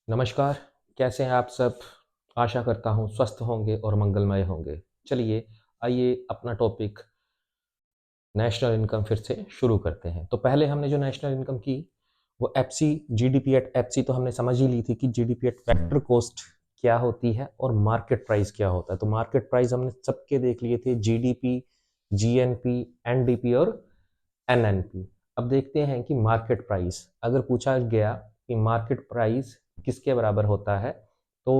नमस्कार, कैसे हैं आप सब? आशा करता हूँ स्वस्थ होंगे और मंगलमय होंगे। चलिए, आइए अपना टॉपिक नेशनल इनकम फिर से शुरू करते हैं। तो पहले हमने जो नेशनल इनकम की, वो एफसी जीडीपी एट एफसी तो हमने समझ ही ली थी कि जीडीपी एट फैक्टर कॉस्ट क्या होती है और मार्केट प्राइस क्या होता है। तो मार्केट प्राइस हमने सबके देख लिए थे, जीडीपी, जीएनपी, एनडीपी और एनएनपी। अब देखते हैं कि मार्केट प्राइस अगर पूछा गया कि मार्केट प्राइस किसके बराबर होता है तो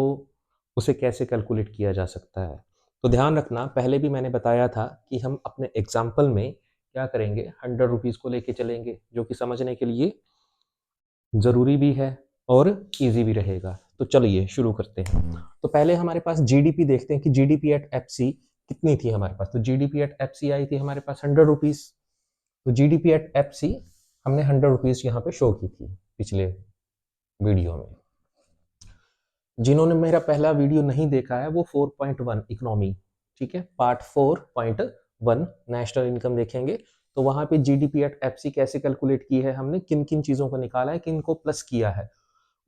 उसे कैसे कैलकुलेट किया जा सकता है। तो ध्यान रखना, पहले भी मैंने बताया था कि हम अपने एग्जाम्पल में क्या करेंगे, 100 रुपीज़ को लेके चलेंगे, जो कि समझने के लिए ज़रूरी भी है और इजी भी रहेगा। तो चलिए शुरू करते हैं। तो पहले हमारे पास जीडीपी देखते हैं कि जीडीपी एट एफसी कितनी थी हमारे पास। तो जीडीपी एट एफसी आई थी हमारे पास 100 रुपीज़। तो जीडीपी एट एफसी हमने 100 रुपीज़ यहाँ पे शो की थी पिछले वीडियो में। जिन्होंने मेरा पहला वीडियो नहीं देखा है वो 4.1 इकोनॉमी, ठीक है, पार्ट 4.1 नेशनल इनकम देखेंगे। तो वहां पे जीडीपी एट एफसी कैसे कैलकुलेट की है, हमने किन किन चीजों को निकाला है, किन को प्लस किया है,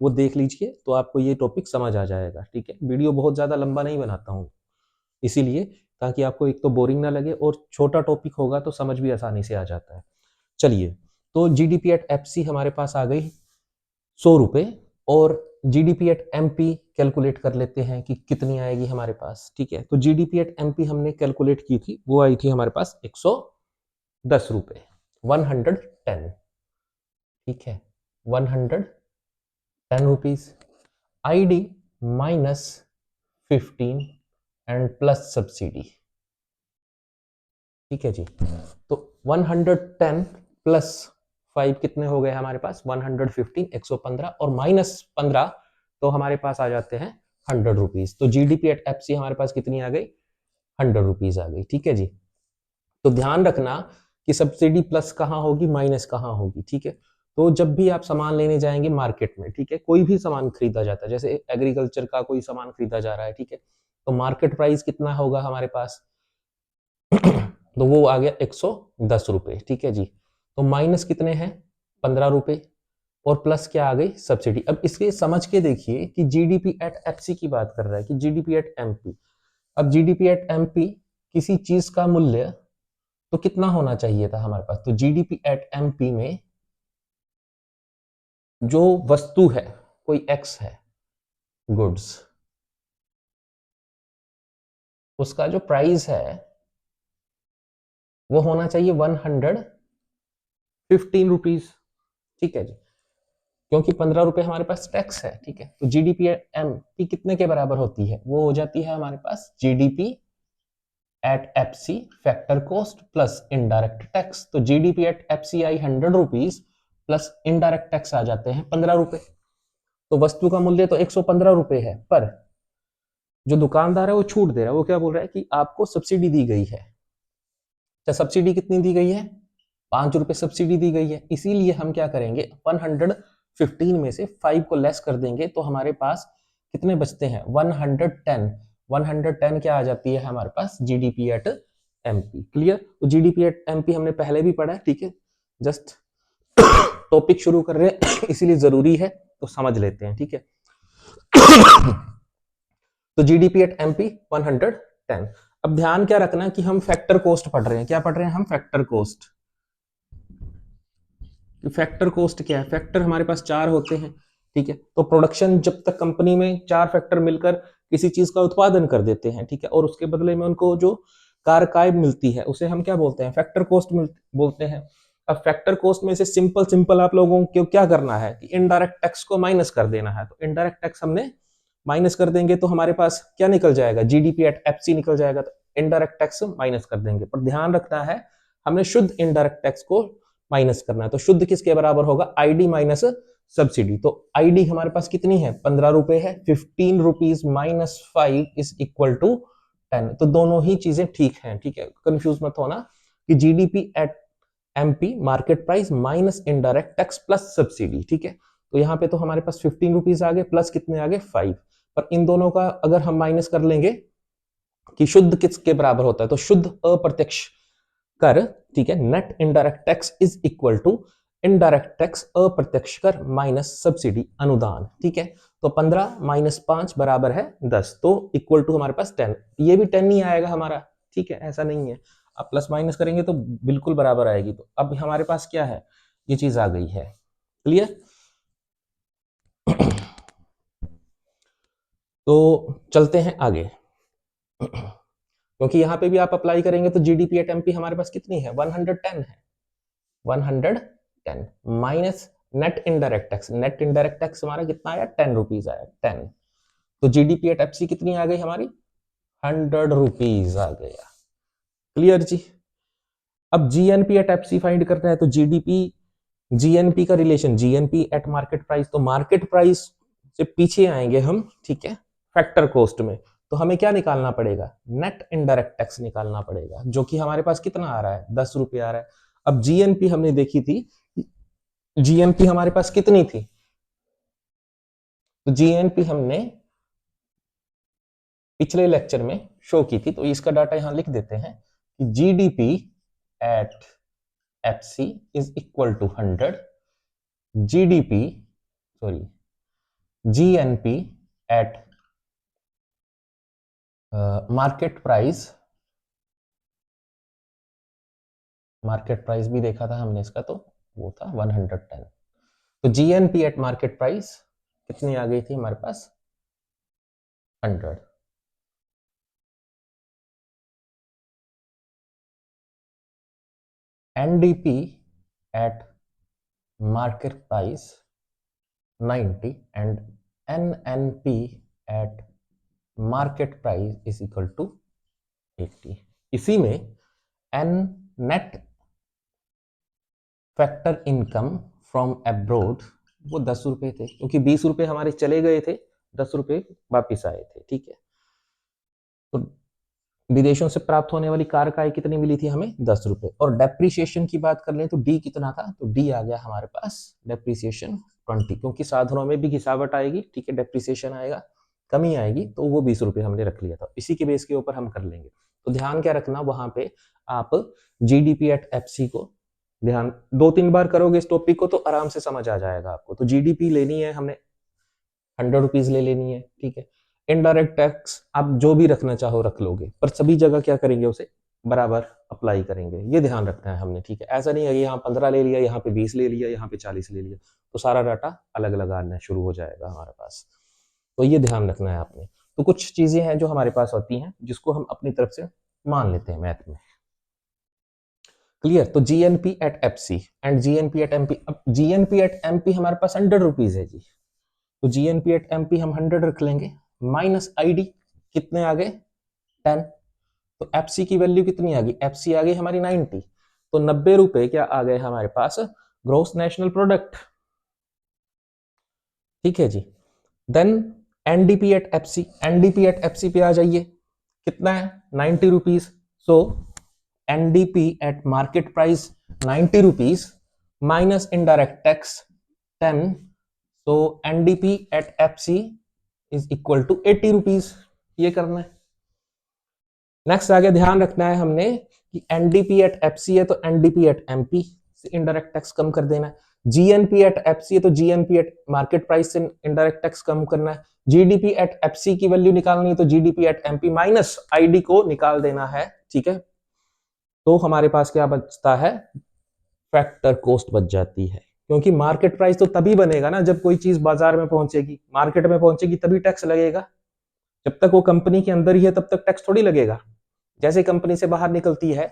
वो देख लीजिए तो आपको ये टॉपिक समझ आ जाएगा। ठीक है, वीडियो बहुत ज्यादा लंबा नहीं बनाता हूँ इसीलिए, ताकि आपको एक तो बोरिंग ना लगे और छोटा टॉपिक होगा तो समझ भी आसानी से आ जाता है। चलिए, तो जीडीपी एट एफसी हमारे पास आ गई 100 रुपए, और जीडीपी एट एमपी कैलकुलेट कर लेते हैं कि कितनी आएगी हमारे पास। ठीक है, तो जीडीपी एट एमपी हमने कैलकुलेट की थी, वो आई थी हमारे पास 110 रुपए, 110। ठीक है, 110 rupees. ID -15 and plus subsidy. ठीक है जी, तो 110 प्लस 5 कितने हो गए हमारे पास, 115, 115 और -15, तो हमारे पास आ जाते हैं 100 रुपीज। तो जीडीपी एट एफसी हमारे पास कितनी आ गई, 100 रुपीज आ गई। ठीक है जी, तो ध्यान रखना कि सब्सिडी प्लस कहाँ होगी, माइनस कहाँ होगी। ठीक है, तो जब भी आप सामान लेने जाएंगे मार्केट में, ठीक है, कोई भी सामान खरीदा जाता है, जैसे एग्रीकल्चर का कोई सामान खरीदा जा रहा है, ठीक है, तो मार्केट प्राइस कितना होगा हमारे पास तो वो आ गया 110 रुपए। ठीक है जी, तो माइनस कितने हैं, 15 रुपए, और प्लस क्या आ गई, सब्सिडी। अब इसके समझ के देखिए कि जीडीपी एट एफसी की बात कर रहा है कि जीडीपी एट एमपी। अब जीडीपी एट एमपी किसी चीज का मूल्य तो कितना होना चाहिए था हमारे पास, तो जीडीपी एट एमपी में जो वस्तु है, कोई एक्स है, गुड्स, उसका जो प्राइस है वो होना चाहिए 115 रुपीज। ठीक है जी, क्योंकि 15 रुपए हमारे पास टैक्स है। ठीक है, तो जीडीपी एम पी कितने के बराबर होती है, वो हो जाती है हमारे पास GDP at FC factor cost plus indirect tax. तो GDP at FC I 100 rupees plus indirect tax आ जाते हैं 15 रुपए। तो वस्तु का मूल्य तो 115 रुपए है, पर जो दुकानदार है वो छूट दे रहा है, वो क्या बोल रहा है कि आपको सब्सिडी दी गई है। अच्छा, सब्सिडी कितनी दी गई है, 5 रुपए सब्सिडी दी गई है, इसीलिए हम क्या करेंगे, 115 में से 5 को लेस कर देंगे तो हमारे पास कितने बचते हैं, 110। 110 क्या आ जाती है हमारे पास, जीडीपी एट एमपी। क्लियर, तो जीडीपी एट एमपी हमने पहले भी पढ़ा है। ठीक है, जस्ट टॉपिक शुरू कर रहे हैं इसीलिए जरूरी है, तो समझ लेते हैं। ठीक है, तो जीडीपी एट एमपी 110। अब ध्यान क्या रखना कि हम फैक्टर कॉस्ट पढ़ रहे हैं, क्या पढ़ रहे हैं हम, फैक्टर कॉस्ट। फैक्टर कॉस्ट क्या है, फैक्टर हमारे पास 4 होते हैं। ठीक है, तो प्रोडक्शन, जब तक कंपनी में 4 फैक्टर मिलकर किसी चीज का उत्पादन कर देते हैं, ठीक है, और उसके बदले में उनको जो कारकाय मिलती है उसे हम क्या बोलते हैं, फैक्टर कॉस्ट बोलते हैं। अब फैक्टर कॉस्ट में से सिंपल सिंपल आप लोगों को क्या करना है कि इनडायरेक्ट टैक्स को माइनस कर देना है। तो इनडायरेक्ट टैक्स हमने माइनस कर देंगे तो हमारे पास क्या निकल जाएगा, जीडीपी एट एफसी निकल जाएगा। तो इनडायरेक्ट टैक्स माइनस कर देंगे, पर ध्यान रखना है हमने शुद्ध इनडायरेक्ट टैक्स को माइनस करना है। तो शुद्ध किसके बराबर होगा, आईडी माइनस सब्सिडी। तो आईडी हमारे पास कितनी है, 15 रुपए है, 15 rupees minus 5 is equal to 10। तो दोनों ही चीजें ठीक हैं। ठीक है, कंफ्यूज मत होना कि GDP eight MP market price minus indirect tax plus subsidy. ठीक है, तो यहाँ पे तो हमारे पास 15 रुपीज आ गए, प्लस कितने आ गए, 5। पर इन दोनों का अगर हम माइनस कर लेंगे कि शुद्ध किसके बराबर होता है, तो शुद्ध अप्रत्यक्ष कर, ठीक है, net indirect tax is equal to indirect tax अप्रत्यक्ष कर माइनस सब्सिडी अनुदान, ठीक है। तो 15 माइनस 5 बराबर है 10, तो इक्वल टू हमारे पास 10। ये भी 10 ही आएगा हमारा, ठीक है, ऐसा नहीं है, अब प्लस माइनस करेंगे तो बिल्कुल बराबर आएगी। तो अब हमारे पास क्या है, ये चीज आ गई है, क्लियर। तो चलते हैं आगे, क्योंकि यहां पे भी आप अप्लाई करेंगे तो जीडीपी एट एमपी हमारे पास कितनी है, 110 है, 110 minus net indirect tax, net indirect tax हमारा कितना आया, 10 रुपीज आया, 10। तो जीडीपी एट एफसी कितनी आ गई हमारी, 100 रुपीज आ गया, क्लियर जी। अब जीएनपी एट एफसी फाइंड करना है, तो जीडीपी जीएनपी का relation, GNP at market price, तो मार्केट प्राइस से पीछे आएंगे हम, ठीक है, फैक्टर कॉस्ट में। तो हमें क्या निकालना पड़ेगा, नेट इनडायरेक्ट टैक्स निकालना पड़ेगा, जो कि हमारे पास कितना आ रहा है, 10 रुपए आ रहा है। अब जीएनपी हमने देखी थी, जीएनपी हमारे पास कितनी थी, तो जीएनपी हमने पिछले लेक्चर में शो की थी, तो इसका डाटा यहां लिख देते हैं कि GDP at FC is equal to 100, GDP sorry GNP at market price, market price भी देखा था हमने इसका, तो वो था 110। तो जीएनपी एट मार्केट प्राइस कितनी आ गई थी हमारे पास, 100। NDP at market price 90 and NNP at market price is equal to 80। इसी में N net factor income from abroad वो 10 रुपए थे, क्योंकि 20 रुपए हमारे चले गए थे, 10 रुपए वापिस आए थे, ठीक है। तो विदेशों से प्राप्त होने वाली कार का कितनी मिली थी हमें, 10 रुपए। और डेप्रीशिएशन की बात कर लें तो डी कितना था, तो डी आ गया हमारे पास डेप्रीशिएशन 20, क्योंकि साधनों में भी घिसावट आएगी, ठीक है, डेप्रीशिएशन आएगा, कमी आएगी, तो वो 20 रुपए हमने रख लिया था, इसी के बेस के ऊपर हम कर लेंगे। तो ध्यान क्या रखना, वहां पे आप जीडीपी एट एफसी को ध्यान 2-3 बार करोगे इस टॉपिक को तो आराम से समझ आ जाएगा आपको। तो जीडीपी लेनी है हमने, 100 रुपीज ले लेनी है, ठीक है। इनडायरेक्ट टैक्स आप जो भी रखना चाहो रख लोगे, पर सभी जगह क्या करेंगे, उसे बराबर अप्लाई करेंगे, ये ध्यान रखना है हमने, ठीक है। ऐसा नहीं है कि यहाँ 15 ले लिया, यहाँ पे 20 ले लिया, यहाँ पे 40 ले लिया, तो सारा डाटा अलग अलग आना शुरू हो जाएगा हमारे पास, तो ये ध्यान रखना है आपने। तो कुछ चीजें हैं जो हमारे पास होती हैं जिसको हम अपनी तरफ से मान लेते हैं मैथ में, क्लियर। तो GNP at FC and GNP at MP, अब जीएनपी एट एमपी हमारे पास 100 रुपीज है जी, तो जीएनपी एट एमपी हम 100 रख लेंगे, माइनस आईडी कितने आ गए, 10। तो एफसी की वैल्यू कितनी आ गई, एफसी आ गई हमारी 90, तो 90 रुपए क्या आ गए हमारे पास, ग्रोस नेशनल प्रोडक्ट, ठीक है जी। Then NDP at FC, NDP at FC पे आ जाइए, कितना है, 90 rupees. So NDP at market price 90 rupees minus indirect tax 10, तो NDP at FC is equal to 80 rupees, ये करना है। नेक्स्ट आगे ध्यान रखना है हमने कि एनडीपी एट एफसी है तो एनडीपी एट एमपी से इनडायरेक्ट टैक्स कम कर देना है, जीएनपी एट एफसी है तो जीएनपी एट मार्केट प्राइस से इनडायरेक्ट टैक्स कम करना है, जीडीपी एट एफसी की वैल्यू निकालनी है तो GDP eight MP minus ID को निकाल देना है, ठीक है। तो हमारे पास क्या बचता है, फैक्टर कॉस्ट बच जाती है, क्योंकि मार्केट प्राइस तो तभी बनेगा ना जब कोई चीज बाजार में पहुंचेगी, मार्केट में पहुंचेगी तभी टैक्स लगेगा, जब तक वो कंपनी के अंदर ही है तब तक टैक्स थोड़ी लगेगा। जैसे कंपनी से बाहर निकलती है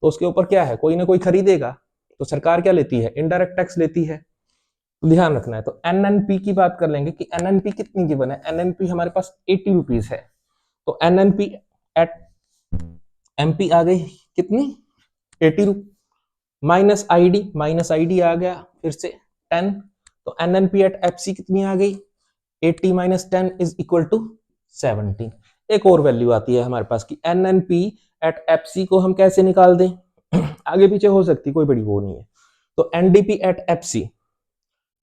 तो उसके ऊपर क्या है, कोई ना कोई खरीदेगा, तो सरकार क्या लेती है, इनडायरेक्ट टैक्स लेती है, तो ध्यान रखना है। तो एनएनपी की बात कर लेंगे कि एनएनपी कितनी गिवन है, एनएनपी हमारे पास 80 रुपीज है, तो एनएनपी एट एमपी आ गई कितनी, 80 रुपीज, माइनस आईडी आ गया फिर से 10, तो एनएनपी एट एफसी कितनी आ गई, 80 माइनस 10 इज इक्वल टू 17। एक और वैल्यू आती है हमारे पास कि एनएनपी एट एफसी को हम कैसे निकाल दें, आगे पीछे हो सकती, कोई बड़ी वो नहीं है। तो NDP at FC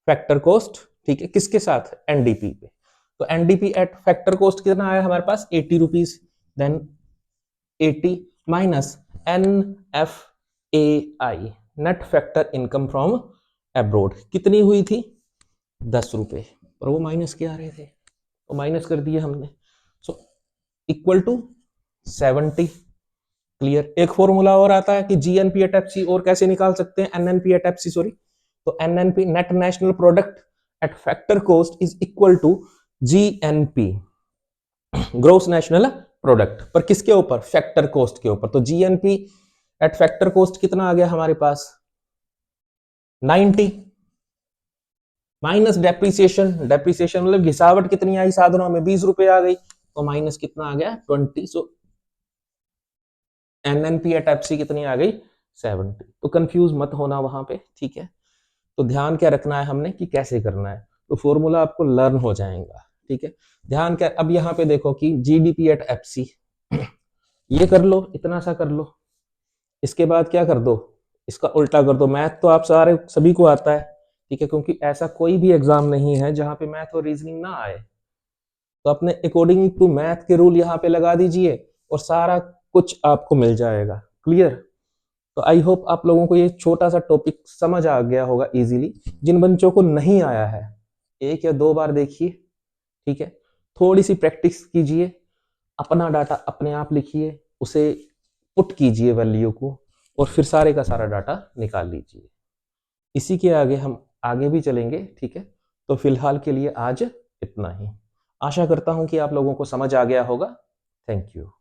factor cost, ठीक है, किसके साथ, एनडीपी पे, तो एनडीपी एट फैक्टर कॉस्ट कितना आया हमारे पास, 80 rupees, then 80 minus N F A I net factor income from abroad कितनी हुई थी 10 रुपये, और वो माइनस के आ रहे थे तो माइनस कर दिए हमने। So equal to 70। क्लियर। एक फॉर्मूला और आता है कि जीएनपी एट एफसी, और कैसे निकाल सकते हैं एनएनपी एट एफसी, सॉरी। तो NNP net national product at factor cost is equal to GNP gross national product, पर किसके ऊपर, फैक्टर कॉस्ट के ऊपर। तो जीएनपी एट फैक्टर कॉस्ट कितना आ गया हमारे पास 90 माइनस डेप्रीसिएशन, डेप्रीसिएशन मतलब घिसावट कितनी आई साधनों में 20 रुपए आ गई, तो माइनस कितना आ गया 20। सो एनएनपी एट एफसी कितनी आ गई 70। तो कंफ्यूज मत होना वहां पे, ठीक है। तो ध्यान क्या रखना है हमने कि कैसे करना है, तो फॉर्मूला आपको लर्न हो जाएगा, ठीक है। ध्यान क्या, अब यहाँ पे देखो कि जीडीपी एट एफसी, ये कर लो, इतना सा कर लो, इसके बाद क्या कर दो, इसका उल्टा कर दो। मैथ तो आप सारे सभी को आता है, ठीक है, क्योंकि ऐसा कोई भी एग्जाम नहीं है जहां पे मैथ और रीजनिंग ना आए। तो अपने अकॉर्डिंग टू मैथ के रूल यहाँ पे लगा दीजिए और सारा कुछ आपको मिल जाएगा। क्लियर। तो आई होप आप लोगों को ये छोटा सा टॉपिक समझ आ गया होगा इजीली। जिन बच्चों को नहीं आया है, 1 या 2 बार देखिए, ठीक है, थोड़ी सी प्रैक्टिस कीजिए, अपना डाटा अपने आप लिखिए, उसे पुट कीजिए वैल्यू को, और फिर सारे का सारा डाटा निकाल लीजिए। इसी के आगे हम आगे भी चलेंगे, ठीक है। तो फिलहाल के लिए आज इतना ही। आशा करता हूं कि आप लोगों को समझ आ गया होगा। Thank you.